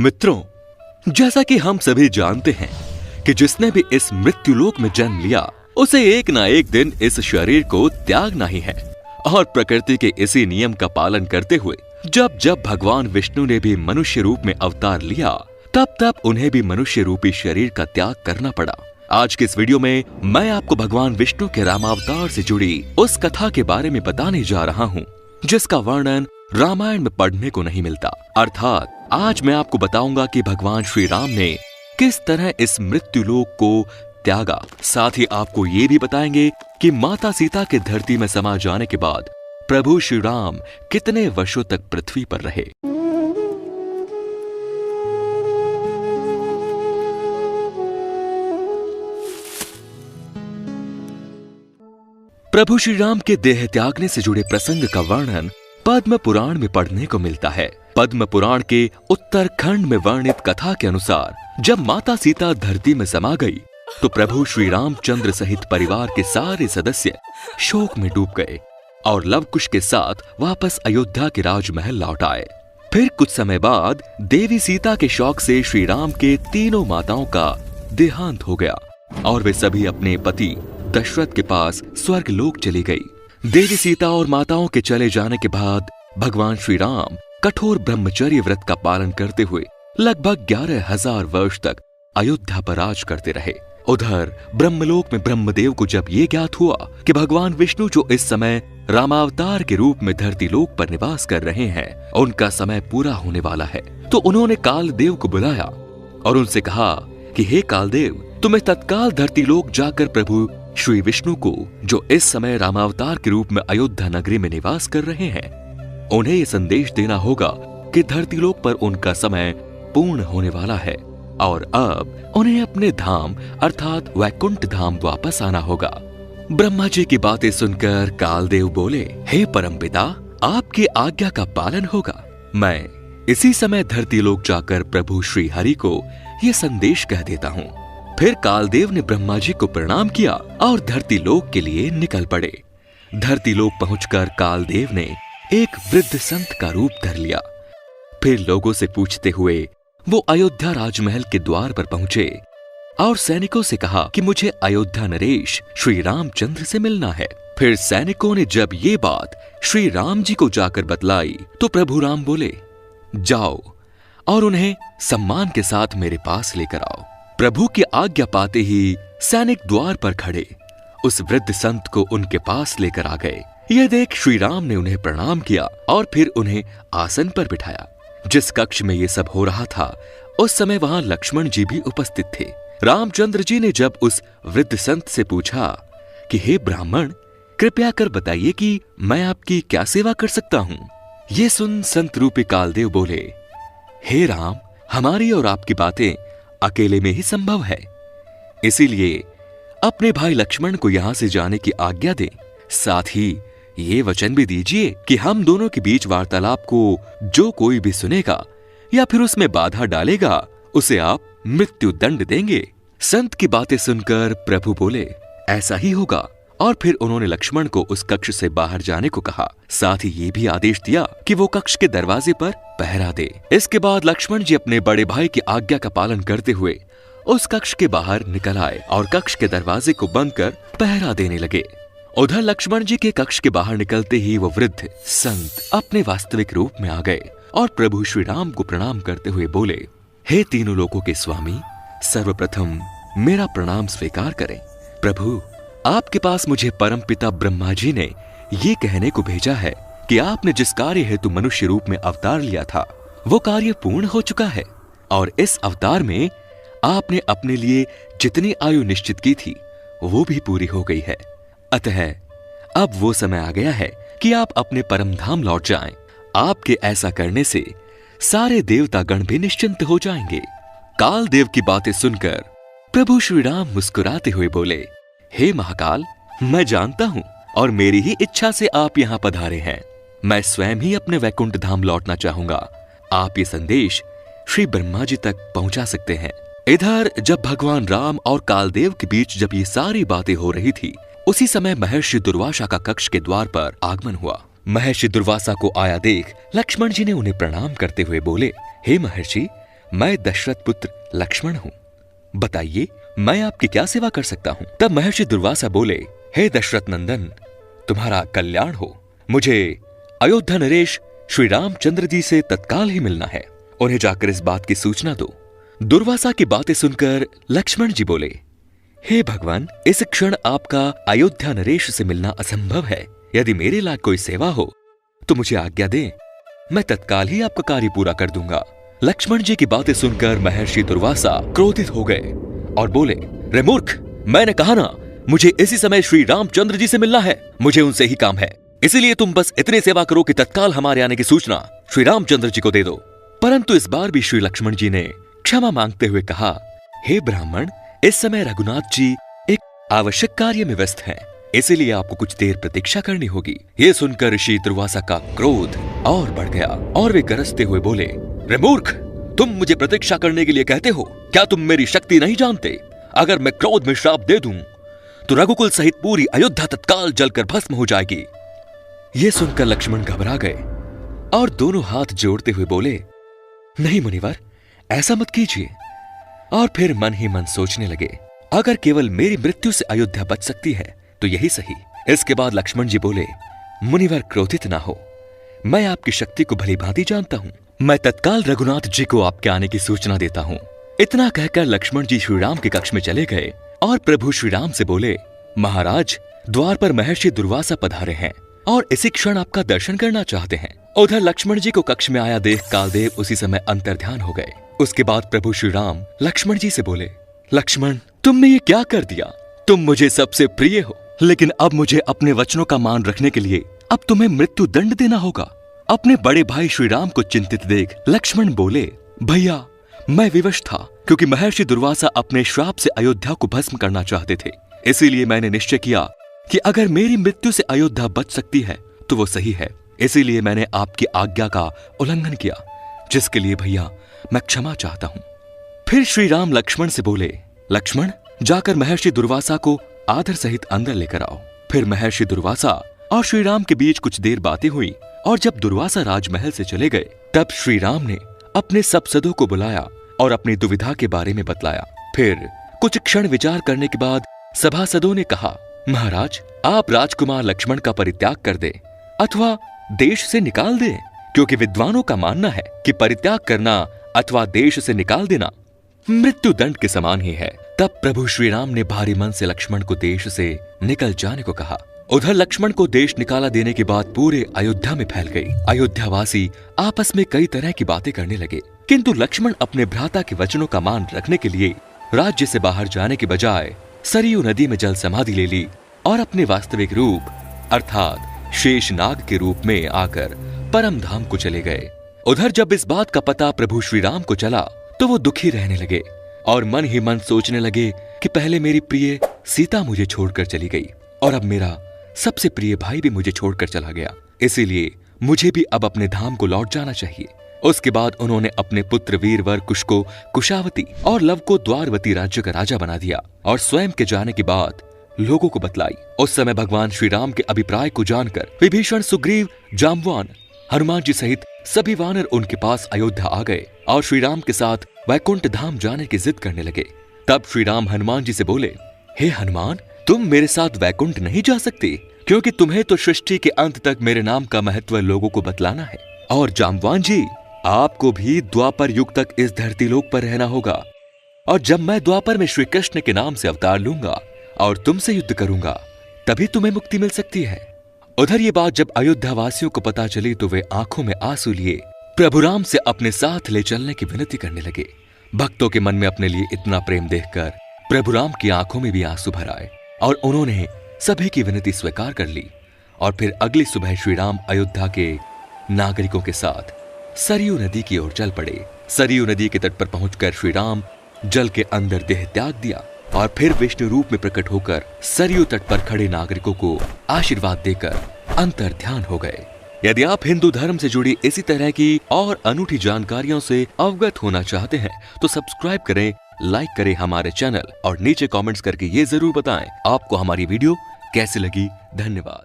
मित्रों, जैसा कि हम सभी जानते हैं कि जिसने भी इस मृत्युलोक में जन्म लिया उसे एक ना एक दिन इस शरीर को त्यागना ही है। और प्रकृति के इसी नियम का पालन करते हुए जब जब भगवान विष्णु ने भी मनुष्य रूप में अवतार लिया तब तब उन्हें भी मनुष्य रूपी शरीर का त्याग करना पड़ा। आज के इस वीडियो में मैं आपको भगवान विष्णु के रामावतार से जुड़ी उस कथा के बारे में बताने जा रहा हूँ जिसका वर्णन रामायण में पढ़ने को नहीं मिलता। अर्थात आज मैं आपको बताऊंगा कि भगवान श्री राम ने किस तरह इस मृत्युलोक को त्यागा। साथ ही आपको ये भी बताएंगे कि माता सीता के धरती में समा जाने के बाद प्रभु श्री राम कितने वर्षों तक पृथ्वी पर रहे। प्रभु श्री राम के देह त्यागने से जुड़े प्रसंग का वर्णन पद्म पुराण में पढ़ने को मिलता है। पद्म पुराण के उत्तरखंड में वर्णित कथा के अनुसार जब माता सीता धरती में समा गई तो प्रभु श्री रामचंद्र सहित परिवार के सारे सदस्य शोक में डूब गए और लवकुश के साथ वापस अयोध्या के राजमहल लौट आए। फिर कुछ समय बाद देवी सीता के शौक से श्री राम के तीनों माताओं का देहांत हो गया और वे सभी अपने पति दशरथ के पास स्वर्ग लोक चली गई। देवी सीता और माताओं के चले जाने के बाद भगवान श्री राम कठोर ब्रह्मचर्य व्रत का पालन करते हुए लगभग 11,000 वर्ष तक अयोध्या पर राज करते रहे। उधर ब्रह्मलोक में ब्रह्मदेव को जब ये ज्ञात हुआ कि भगवान विष्णु जो इस समय रामावतार के रूप में धरती लोक पर निवास कर रहे हैं उनका समय पूरा होने वाला है, तो उन्होंने कालदेव को बुलाया और उनसे कहा कि हे कालदेव, तुम्हें तत्काल धरती लोक जाकर प्रभु श्री विष्णु को जो इस समय रामावतार के रूप में अयोध्या नगरी में निवास कर रहे हैं उन्हें ये संदेश देना होगा कि धरती लोक पर उनका समय पूर्ण होने वाला है और अब उन्हें अपने धाम अर्थात वैकुंठ धाम वापस आना होगा। ब्रह्मा जी की बातें सुनकर कालदेव बोले, हे परमपिता, आपकी आज्ञा का पालन होगा। मैं इसी समय धरती लोक जाकर प्रभु श्री हरि को ये संदेश कह देता हूँ। फिर कालदेव ने ब्रह्मा जी को प्रणाम किया और धरती लोक के लिए निकल पड़े। धरती लोक पहुंचकर कालदेव ने एक वृद्ध संत का रूप धर लिया। फिर लोगों से पूछते हुए वो अयोध्या राजमहल के द्वार पर पहुंचे और सैनिकों से कहा कि मुझे अयोध्या नरेश श्री रामचंद्र से मिलना है। फिर सैनिकों ने जब ये बात श्री राम जी को जाकर बतलाई तो प्रभु राम बोले, जाओ और उन्हें सम्मान के साथ मेरे पास लेकर आओ। प्रभु की आज्ञा पाते ही सैनिक द्वार पर खड़े उस वृद्ध संत को उनके पास लेकर आ गए। यह देख श्री राम ने उन्हें प्रणाम किया और फिर उन्हें आसन पर बिठाया। जिस कक्ष में ये सब हो रहा था उस समय वहां लक्ष्मण जी भी उपस्थित थे। रामचंद्र जी ने जब उस वृद्ध संत से पूछा कि हे ब्राह्मण, कृपया कर बताइए कि मैं आपकी क्या सेवा कर सकता हूँ। ये सुन संत रूपी कालदेव बोले, हे राम, हमारी और आपकी बातें अकेले में ही संभव है, इसीलिए अपने भाई लक्ष्मण को यहां से जाने की आज्ञा दें। साथ ही ये वचन भी दीजिए कि हम दोनों के बीच वार्तालाप को जो कोई भी सुनेगा या फिर उसमें बाधा डालेगा उसे आप मृत्यु दंड देंगे। संत की बातें सुनकर प्रभु बोले, ऐसा ही होगा। और फिर उन्होंने लक्ष्मण को उस कक्ष से बाहर जाने को कहा। साथ ही ये भी आदेश दिया कि वो कक्ष के दरवाजे पर पहरा दे। इसके बाद लक्ष्मण जी अपने बड़े भाई की आज्ञा का पालन करते हुए उस कक्ष के बाहर निकल आए और कक्ष के दरवाजे को बंद कर पहरा देने लगे। उधर लक्ष्मण जी के कक्ष के बाहर निकलते ही वो वृद्ध संत अपने वास्तविक रूप में आ गए और प्रभु श्री राम को प्रणाम करते हुए बोले, हे तीनों लोकों के स्वामी, सर्वप्रथम मेरा प्रणाम स्वीकार करें। प्रभु, आपके पास मुझे परमपिता ब्रह्मा जी ने ये कहने को भेजा है कि आपने जिस कार्य हेतु मनुष्य रूप में अवतार लिया था वो कार्य पूर्ण हो चुका है और इस अवतार में आपने अपने लिए जितनी आयु निश्चित की थी वो भी पूरी हो गई है। अतः अब वो समय आ गया है कि आप अपने परम धाम लौट जाएं। आपके ऐसा करने से सारे देवता गण भी निश्चिंत हो जाएंगे। कालदेव की बातें सुनकर प्रभु श्री राम मुस्कुराते हुए बोले, हे महाकाल, मैं जानता हूँ और मेरी ही इच्छा से आप यहाँ पधारे हैं। मैं स्वयं ही अपने वैकुंठ धाम लौटना चाहूंगा। आप ये संदेश श्री ब्रह्मा जी तक पहुंचा सकते हैं। इधर जब भगवान राम और कालदेव के बीच जब ये सारी बातें हो रही थी उसी समय महर्षि दुर्वासा का कक्ष के द्वार पर आगमन हुआ। महर्षि दुर्वासा को आया देख लक्ष्मण जी ने उन्हें प्रणाम करते हुए बोले, हे महर्षि, मैं दशरथ पुत्र लक्ष्मण हूँ, बताइए मैं आपकी क्या सेवा कर सकता हूँ। तब महर्षि दुर्वासा बोले, हे दशरथ नंदन, तुम्हारा कल्याण हो। मुझे अयोध्या नरेश श्री रामचंद्र जी से तत्काल ही मिलना है, उन्हें जाकर इस बात की सूचना दो। दुर्वासा की बातें सुनकर लक्ष्मण जी बोले, हे भगवान, इस क्षण आपका अयोध्या नरेश से मिलना असंभव है। यदि मेरे लायक कोई सेवा हो तो मुझे आज्ञा दें, मैं तत्काल ही आपका कार्य पूरा कर दूंगा। लक्ष्मण जी की बातें सुनकर महर्षि दुर्वासा क्रोधित हो गए और बोले, रे मूर्ख, मैंने कहा ना, मुझे इसी समय श्री रामचंद्र जी से मिलना है, मुझे उनसे ही काम है, इसीलिए तुम बस इतनी सेवा करो कि तत्काल हमारे आने की सूचना श्री रामचंद्र जी को दे दो। परंतु इस बार भी श्री लक्ष्मण जी ने क्षमा मांगते हुए कहा, हे ब्राह्मण, इस समय रघुनाथ जी एक आवश्यक कार्य में व्यस्त हैं, इसीलिए आपको कुछ देर प्रतीक्षा करनी होगी। ये सुनकर ऋषि दुर्वासा का क्रोध और बढ़ गया और वे गरजते हुए बोले, रे मूर्ख, तुम मुझे प्रतीक्षा करने के लिए कहते हो? क्या तुम मेरी शक्ति नहीं जानते? अगर मैं क्रोध में श्राप दे दूं तो रघुकुल सहित पूरी अयोध्या तत्काल जलकर भस्म हो जाएगी। ये सुनकर लक्ष्मण घबरा गए और दोनों हाथ जोड़ते हुए बोले, नहीं मुनिवर, ऐसा मत कीजिए। और फिर मन ही मन सोचने लगे, अगर केवल मेरी मृत्यु से अयोध्या बच सकती है तो यही सही। इसके बाद लक्ष्मण जी बोले, मुनिवर क्रोधित ना हो, मैं आपकी शक्ति को भली भांति जानता हूं, मैं तत्काल रघुनाथ जी को आपके आने की सूचना देता हूं। इतना कहकर लक्ष्मण जी श्रीराम के कक्ष में चले गए और प्रभु श्रीराम से बोले, महाराज, द्वार पर महर्षि दुर्वासा पधारे हैं और इसी क्षण आपका दर्शन करना चाहते हैं। उधर लक्ष्मण जी को कक्ष में आया देख कालदेव उसी समय अंतर्ध्यान हो गए। उसके बाद प्रभु श्रीराम लक्ष्मण जी से बोले, लक्ष्मण, तुमने ये क्या कर दिया? तुम मुझे सबसे प्रिय हो, लेकिन अब मुझे अपने वचनों का मान रखने के लिए अब तुम्हें मृत्यु दंड देना होगा। अपने बड़े भाई श्रीराम को चिंतित देख लक्ष्मण बोले, भैया, मैं विवश था क्योंकि महर्षि दुर्वासा अपने श्राप से अयोध्या को भस्म करना चाहते थे, इसीलिए मैंने निश्चय किया कि अगर मेरी मृत्यु से अयोध्या बच सकती है तो वो सही है, इसीलिए मैंने आपकी आज्ञा का उल्लंघन किया, जिसके लिए भैया मैं क्षमा चाहता हूँ। फिर श्री राम लक्ष्मण से बोले, लक्ष्मण, जाकर महर्षि दुर्वासा को आदर सहित अंदर लेकर आओ। फिर महर्षि दुर्वासा और श्री राम के बीच कुछ देर बातें हुई और जब दुर्वासा राजमहल से चले गए तब श्री राम ने अपने सभासदों को बुलाया और अपनी दुविधा के बारे में बतलाया। फिर कुछ क्षण विचार करने के बाद सभासदों ने कहा, महाराज, आप राजकुमार लक्ष्मण का परित्याग कर दे अथवा देश से निकाल दे, क्योंकि विद्वानों का मानना है कि परित्याग करना अथवा देश से निकाल देना मृत्यु दंड के समान ही है। तब प्रभु श्री राम ने भारी मन से लक्ष्मण को देश से निकल जाने को कहा। उधर लक्ष्मण को देश निकाला देने के बाद पूरे अयोध्या में फैल गई। अयोध्यावासी आपस में कई तरह की बातें करने लगे, किंतु लक्ष्मण अपने भ्राता के वचनों का मान रखने के लिए राज्य से बाहर जाने के बजाय सरयू नदी में जल समाधि ले ली और अपने वास्तविक रूप अर्थात शेषनाग के रूप में आकर परम धाम को चले गए। उधर जब इस बात का पता प्रभु श्री राम को चला तो वो दुखी रहने लगे और मन ही मन सोचने लगे कि पहले मेरी प्रिय सीता मुझे छोड़कर चली गई और अब मेरा सबसे प्रिय भाई भी मुझे छोड़कर चला गया, इसीलिए मुझे भी अब अपने धाम को लौट जाना चाहिए। उसके बाद उन्होंने अपने पुत्र वीरवर कुश को कुशावती और लव को द्वारवती राज्य का राजा बना दिया और स्वयं के जाने की बात लोगों को बतलाई। उस समय भगवान श्री राम के अभिप्राय को जानकर विभीषण, सुग्रीव, जाम्बवान, हनुमान जी सहित सभी वानर उनके पास अयोध्या आ गए और श्री राम के साथ वैकुंठ धाम जाने की जिद करने लगे। तब श्री राम हनुमान जी से बोले, हे हनुमान, तुम मेरे साथ वैकुंठ नहीं जा सकते, क्योंकि तुम्हें तो सृष्टि के अंत तक मेरे नाम का महत्व लोगों को बतलाना है। और जाम्बवान जी, आपको भी द्वापर युग तक इस धरती लोक पर रहना होगा, और जब मैं द्वापर में श्री कृष्ण के नाम से अवतार लूंगा और तुमसे युद्ध करूंगा, तभी तुम्हें मुक्ति मिल सकती है। उधर ये बात जब अयोध्या वासियों को पता चली तो वे आंखों में आंसू लिए प्रभु राम से अपने साथ ले चलने की विनती करने लगे। भक्तों के मन में अपने लिए इतना प्रेम देखकर प्रभु राम की आंखों में भी आंसू भर आए और उन्होंने सभी की विनती स्वीकार कर ली। और फिर अगली सुबह श्री राम अयोध्या के नागरिकों के साथ सरयू नदी की ओर चल पड़े। सरयू नदी के तट पर पहुंचकर श्री राम जल के अंदर देह त्याग दिया और फिर विष्णु रूप में प्रकट होकर सरयू तट पर खड़े नागरिकों को आशीर्वाद देकर अंतर ध्यान हो गए। यदि आप हिंदू धर्म से जुड़ी इसी तरह की और अनूठी जानकारियों से अवगत होना चाहते हैं तो सब्सक्राइब करें, लाइक करें हमारे चैनल और नीचे कमेंट्स करके ये जरूर बताएं आपको हमारी वीडियो कैसी लगी। धन्यवाद।